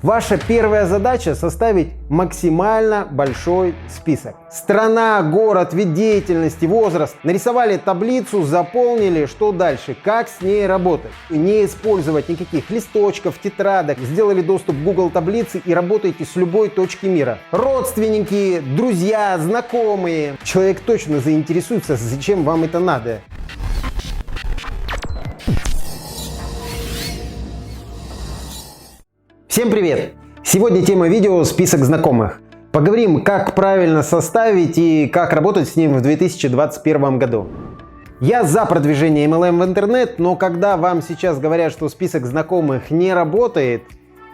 Ваша первая задача — составить максимально большой список. Страна, город, вид деятельности, возраст. Нарисовали таблицу, заполнили. Что дальше? Как с ней работать? Не использовать никаких листочков, тетрадок. Сделали доступ к Google таблице и работаете с любой точки мира. Родственники, друзья, знакомые. Человек точно заинтересуется, зачем вам это надо. Всем привет! Сегодня тема видео — список знакомых. Поговорим, как правильно составить и как работать с ним в 2021 году. Я за продвижение MLM в интернет, но когда вам сейчас говорят, что список знакомых не работает,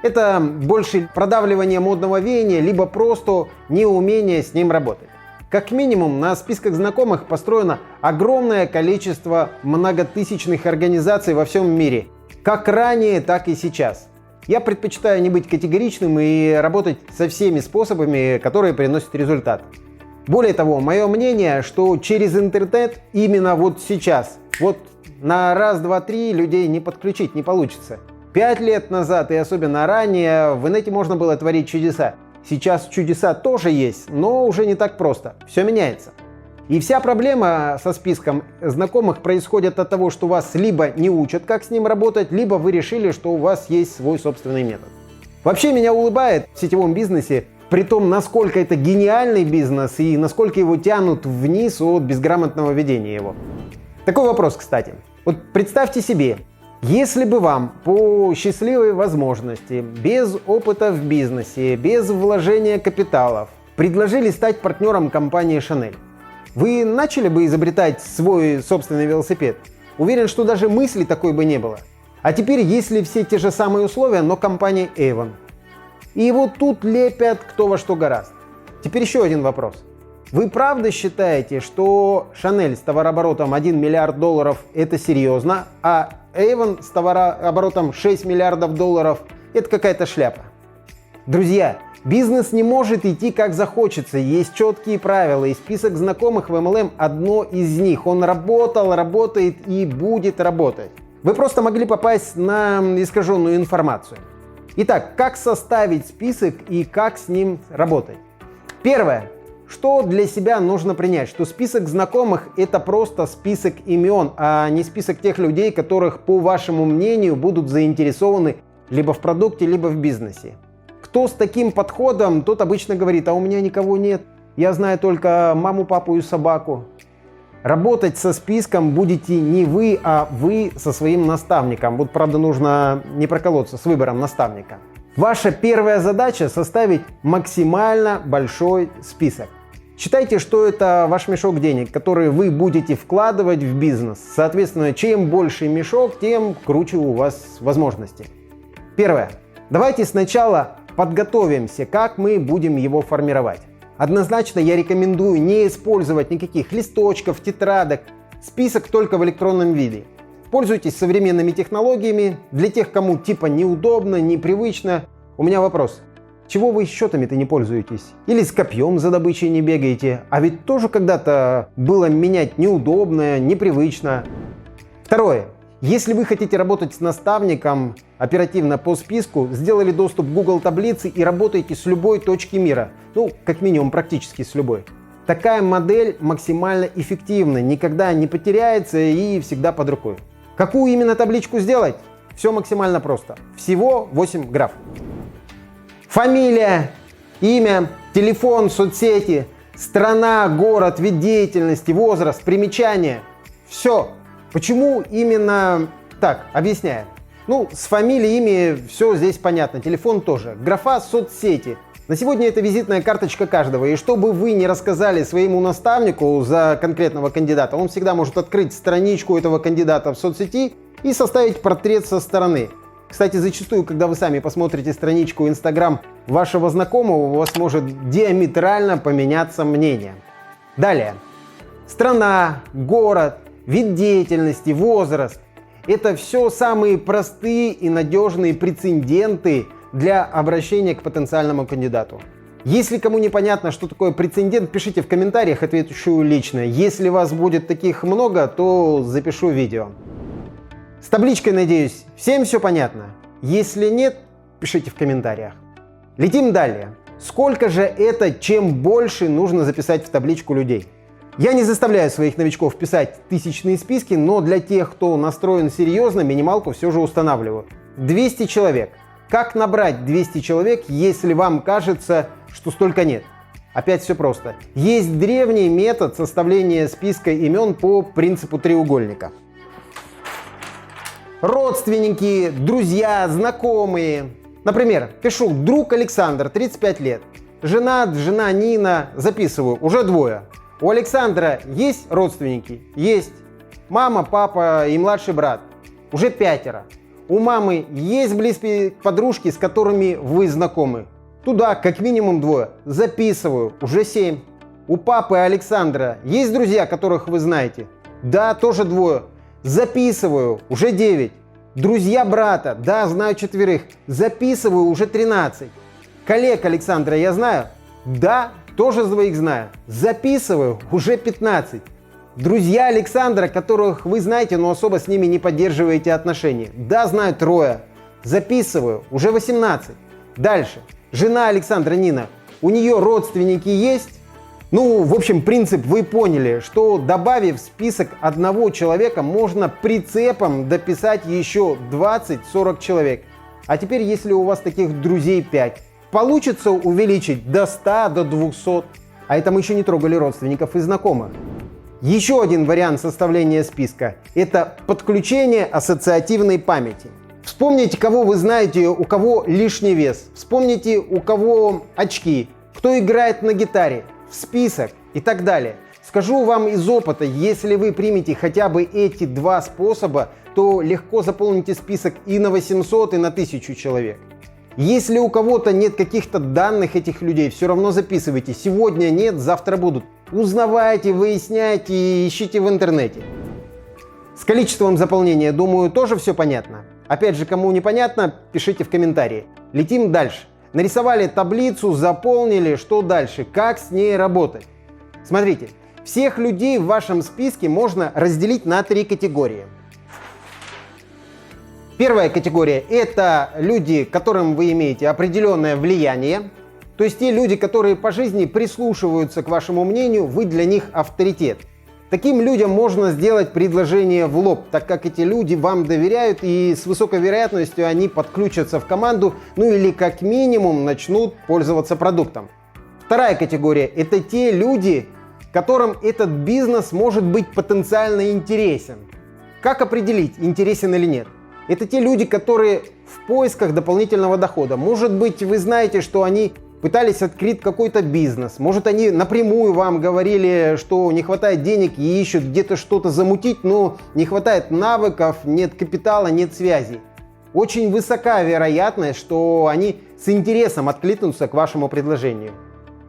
это больше продавливание модного веяния, либо просто неумение с ним работать. Как минимум, на списках знакомых построено огромное количество многотысячных организаций во всем мире, как ранее, так и сейчас. Я предпочитаю не быть категоричным и работать со всеми способами, которые приносят результат. Более того, мое мнение, что через интернет именно вот сейчас, вот на раз, два, три людей не подключить не получится. 5 лет назад и особенно ранее в инете можно было творить чудеса. Сейчас чудеса тоже есть, но уже не так просто. Все меняется. И вся проблема со списком знакомых происходит от того, что вас либо не учат, как с ним работать, либо вы решили, что у вас есть свой собственный метод. Вообще меня улыбает в сетевом бизнесе, при том, насколько это гениальный бизнес и насколько его тянут вниз от безграмотного ведения его. Такой вопрос, кстати. Вот представьте себе, если бы вам по счастливой возможности, без опыта в бизнесе, без вложения капиталов, предложили стать партнером компании Chanel, вы начали бы изобретать свой собственный велосипед? Уверен, что даже мысли такой бы не было. А теперь, если все те же самые условия, но компания Avon. И вот тут лепят кто во что гораст. Теперь еще один вопрос. Вы правда считаете, что Chanel с товарооборотом 1 миллиард долларов это серьезно, а Avon с товарооборотом 6 миллиардов долларов это какая-то шляпа? Друзья, бизнес не может идти как захочется, есть четкие правила, и список знакомых в MLM одно из них. Он работал, работает и будет работать. Вы просто могли попасть на искаженную информацию. Итак, как составить список и как с ним работать? Первое. Что для себя нужно принять? Что список знакомых — это просто список имен, а не список тех людей, которых, по вашему мнению, будут заинтересованы либо в продукте, либо в бизнесе. Кто с таким подходом, тот обычно говорит: а у меня никого нет, я знаю только маму, папу и собаку. Работать со списком будете не вы, а вы со своим наставником. Вот правда нужно не проколоться с выбором наставника. Ваша первая задача — составить максимально большой список. Считайте, что это ваш мешок денег, который вы будете вкладывать в бизнес. Соответственно, чем больше мешок, тем круче у вас возможности. Первое. Давайте сначала подготовимся, как мы будем его формировать. Однозначно я рекомендую не использовать никаких листочков, тетрадок, список только в электронном виде. Пользуйтесь современными технологиями. Для тех, кому типа неудобно, непривычно, у меня вопрос. Чего вы счетами-то не пользуетесь? Или с копьем за добычей не бегаете? А ведь тоже когда-то было менять неудобно, непривычно. Второе. Если вы хотите работать с наставником оперативно по списку, сделали доступ к Google таблице и работаете с любой точки мира. Ну, как минимум, практически с любой. Такая модель максимально эффективна, никогда не потеряется и всегда под рукой. Какую именно табличку сделать? Все максимально просто. Всего 8 граф. Фамилия, имя, телефон, соцсети, страна, город, вид деятельности, возраст, примечания. Все. Почему именно так? Объясняю. Ну, с фамилией, имя все здесь понятно, телефон тоже. Графа соцсети. На сегодня это визитная карточка каждого. И что бы вы ни рассказали своему наставнику за конкретного кандидата, он всегда может открыть страничку этого кандидата в соцсети и составить портрет со стороны. Кстати, зачастую, когда вы сами посмотрите страничку Instagram вашего знакомого, у вас может диаметрально поменяться мнение. Далее. Страна, город, вид деятельности, возраст. Это все самые простые и надежные прецеденты для обращения к потенциальному кандидату. Если кому непонятно, что такое прецедент, пишите в комментариях, отвечу лично. Если вас будет таких много, то запишу видео. С табличкой, надеюсь, всем все понятно? Если нет, пишите в комментариях. Летим далее. Сколько же это, чем больше нужно записать в табличку людей? Я не заставляю своих новичков писать тысячные списки, но для тех, кто настроен серьезно, минималку все же устанавливаю. 200 человек. Как набрать 200 человек, если вам кажется, что столько нет? Опять все просто. Есть древний метод составления списка имен по принципу треугольника. Родственники, друзья, знакомые. Например, пишу «друг Александр, 35 лет». Жена Нина, записываю, уже 2. У Александра есть родственники? Есть. Мама, папа и младший брат. Уже 5. У мамы есть близкие подружки, с которыми вы знакомы? Туда как минимум 2. Записываю, уже 7. У папы Александра есть друзья, которых вы знаете? Да, тоже 2. Записываю, уже 9. Друзья брата, да, знаю 4. Записываю, уже 13. Коллег Александра я знаю? Да, тоже 2 знаю. Записываю, уже 15. Друзья Александра, которых вы знаете, но особо с ними не поддерживаете отношения? Да, знаю 3. Записываю, уже 18. Дальше. Жена Александра Нина, у нее родственники есть? Ну, в общем, принцип вы поняли, что добавив в список одного человека, можно прицепом дописать еще 20-40 человек. А теперь, если у вас таких друзей 5, получится увеличить до 100, до 200. А это мы еще не трогали родственников и знакомых. Еще один вариант составления списка – это подключение ассоциативной памяти. Вспомните, кого вы знаете, у кого лишний вес. Вспомните, у кого очки, кто играет на гитаре, в список и так далее. Скажу вам из опыта, если вы примете хотя бы эти 2 способа, то легко заполните список и на 800, и на 1000 человек. Если у кого-то нет каких-то данных этих людей, все равно записывайте. Сегодня нет, завтра будут. Узнавайте, выясняйте и ищите в интернете. С количеством заполнения, думаю, тоже все понятно. Опять же, кому непонятно, пишите в комментарии. Летим дальше. Нарисовали таблицу, заполнили, что дальше, как с ней работать. Смотрите, всех людей в вашем списке можно разделить на 3 категории. Первая категория – это люди, которым вы имеете определенное влияние. То есть те люди, которые по жизни прислушиваются к вашему мнению, вы для них авторитет. Таким людям можно сделать предложение в лоб, так как эти люди вам доверяют и с высокой вероятностью они подключатся в команду, ну или как минимум начнут пользоваться продуктом. Вторая категория – это те люди, которым этот бизнес может быть потенциально интересен. Как определить, интересен или нет? Это те люди, которые в поисках дополнительного дохода. Может быть, вы знаете, что они пытались открыть какой-то бизнес. Может, они напрямую вам говорили, что не хватает денег и ищут где-то что-то замутить, но не хватает навыков, нет капитала, нет связей. Очень высока вероятность, что они с интересом откликнутся к вашему предложению.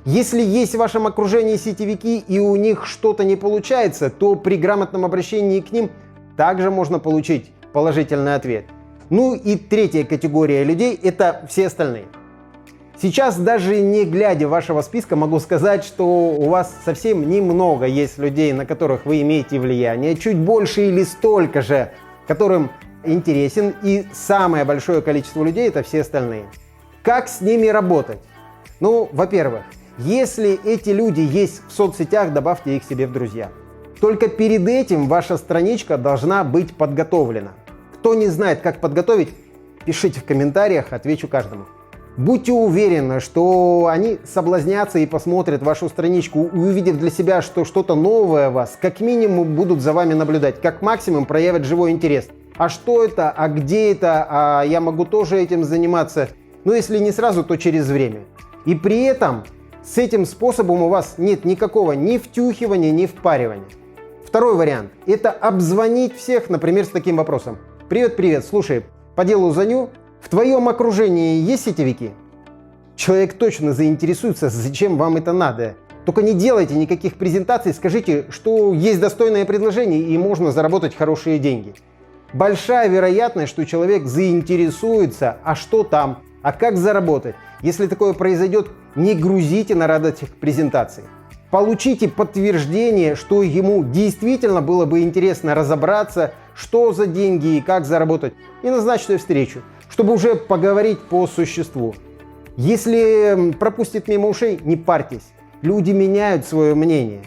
Если есть в вашем окружении сетевики и у них что-то не получается, то при грамотном обращении к ним также можно получить положительный ответ. Ну и третья категория людей – это все остальные. Сейчас, даже не глядя вашего списка, могу сказать, что у вас совсем немного есть людей, на которых вы имеете влияние, чуть больше или столько же, которым интересен, и самое большое количество людей – это все остальные. Как с ними работать? Ну, во-первых, если эти люди есть в соцсетях, добавьте их себе в друзья. Только перед этим ваша страничка должна быть подготовлена. Кто не знает, как подготовить, пишите в комментариях, отвечу каждому. Будьте уверены, что они соблазнятся и посмотрят вашу страничку, увидев для себя, что что-то новое у вас, как минимум будут за вами наблюдать, как максимум проявят живой интерес. А что это, а где это, а я могу тоже этим заниматься? Ну, если не сразу, то через время. И при этом с этим способом у вас нет никакого ни втюхивания, ни впаривания. Второй вариант – это обзвонить всех, например, с таким вопросом. Привет, слушай, по делу звоню. В твоем окружении есть сетевики? Человек точно заинтересуется, зачем вам это надо. Только не делайте никаких презентаций, скажите, что есть достойное предложение и можно заработать хорошие деньги. Большая вероятность, что человек заинтересуется, а что там, а как заработать. Если такое произойдет, не грузите на радость презентаций. Получите подтверждение, что ему действительно было бы интересно разобраться, что за деньги и как заработать, и назначьте встречу. чтобы уже поговорить по существу. Если пропустит мимо ушей, не парьтесь. Люди меняют свое мнение.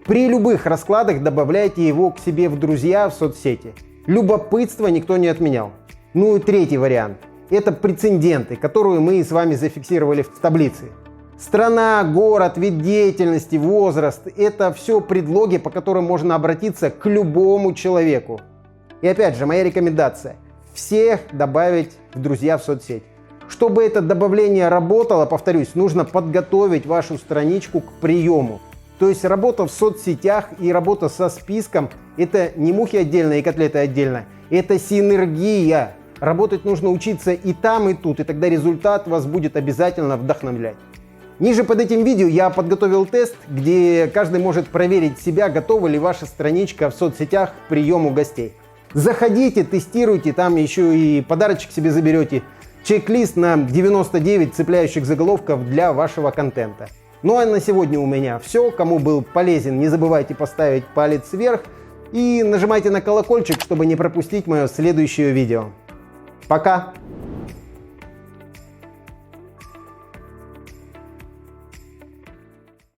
При любых раскладах добавляйте его к себе в друзья в соцсети. Любопытство никто не отменял. Ну и третий вариант. Это прецеденты, которые мы с вами зафиксировали в таблице. Страна, город, вид деятельности, возраст – это все предлоги, по которым можно обратиться к любому человеку. И опять же, моя рекомендация – всех добавить в друзья в соцсеть. Чтобы это добавление работало, повторюсь, нужно подготовить вашу страничку к приему. То есть работа в соцсетях и работа со списком – это не мухи отдельно и котлеты отдельно, это синергия. Работать нужно учиться и там, и тут, и тогда результат вас будет обязательно вдохновлять. Ниже под этим видео я подготовил тест, где каждый может проверить себя, готова ли ваша страничка в соцсетях к приему гостей. Заходите, тестируйте, там еще и подарочек себе заберете. Чек-лист на 99 цепляющих заголовков для вашего контента. Ну а на сегодня у меня все. Кому был полезен, не забывайте поставить палец вверх и нажимайте на колокольчик, чтобы не пропустить мое следующее видео. Пока!